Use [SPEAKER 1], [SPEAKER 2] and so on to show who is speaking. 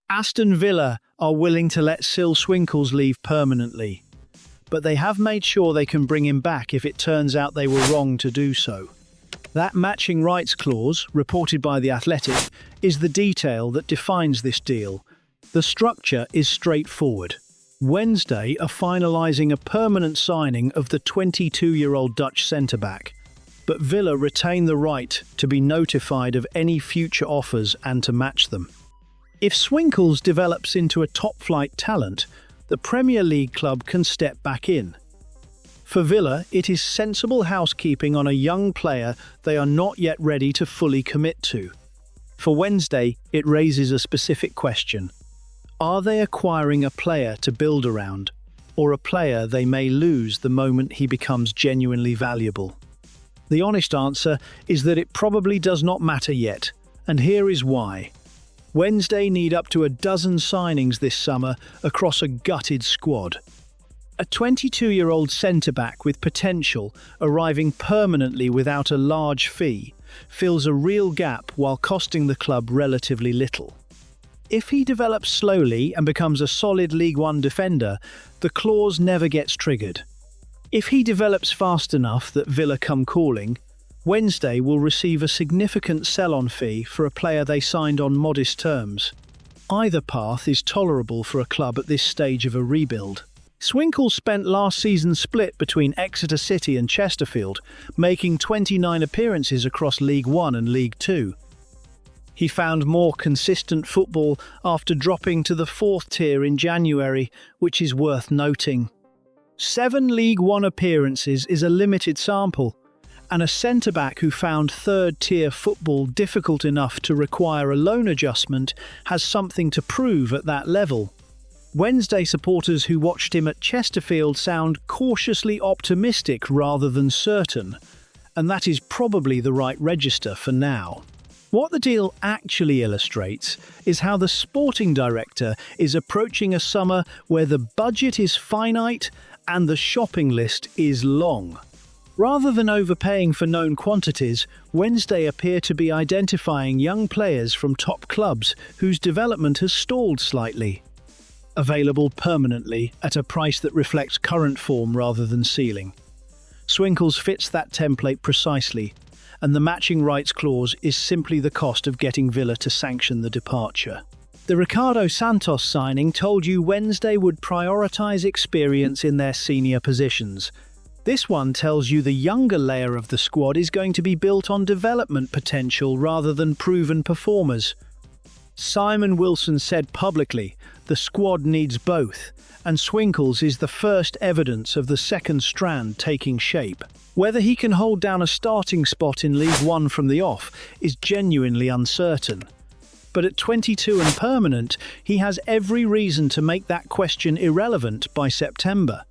[SPEAKER 1] Aston Villa are willing to let Sil Swinkles leave permanently, but they have made sure they can bring him back if it turns out they were wrong to do so. That matching rights clause, reported by The Athletic, is the detail that defines this deal. The structure is straightforward. Wednesday are finalising a permanent signing of the 22-year-old Dutch centre-back, but Villa retain the right to be notified of any future offers and to match them. If Swinkles develops into a top-flight talent, the Premier League club can step back in. For Villa, it is sensible housekeeping on a young player they are not yet ready to fully commit to. For Wednesday, it raises a specific question. Are they acquiring a player to build around, or a player they may lose the moment he becomes genuinely valuable? The honest answer is that it probably does not matter yet, and here is why. Wednesday need up to a dozen signings this summer across a gutted squad. A 22-year-old centre-back with potential arriving permanently without a large fee fills a real gap while costing the club relatively little. If he develops slowly and becomes a solid League One defender, the clause never gets triggered. If he develops fast enough that Villa come calling, Wednesday will receive a significant sell-on fee for a player they signed on modest terms. Either path is tolerable for a club at this stage of a rebuild. Swinkles spent last season split between Exeter City and Chesterfield, making 29 appearances across League One and League Two. He found more consistent football after dropping to the fourth tier in January, which is worth noting. 7 League One appearances is a limited sample, and a centre-back who found third-tier football difficult enough to require a loan adjustment has something to prove at that level. Wednesday supporters who watched him at Chesterfield sound cautiously optimistic rather than certain, and that is probably the right register for now. What the deal actually illustrates is how the sporting director is approaching a summer where the budget is finite and the shopping list is long. Rather than overpaying for known quantities, Wednesday appear to be identifying young players from top clubs whose development has stalled slightly. Available permanently at a price that reflects current form rather than ceiling. Swinkles fits that template precisely, and the matching rights clause is simply the cost of getting Villa to sanction the departure. The Ricardo Santos signing told you Wednesday would prioritise experience in their senior positions. This one tells you the younger layer of the squad is going to be built on development potential rather than proven performers. Simon Wilson said publicly, the squad needs both, and Swinkles is the first evidence of the second strand taking shape. Whether he can hold down a starting spot in League One from the off is genuinely uncertain. But at 22 and permanent, he has every reason to make that question irrelevant by September.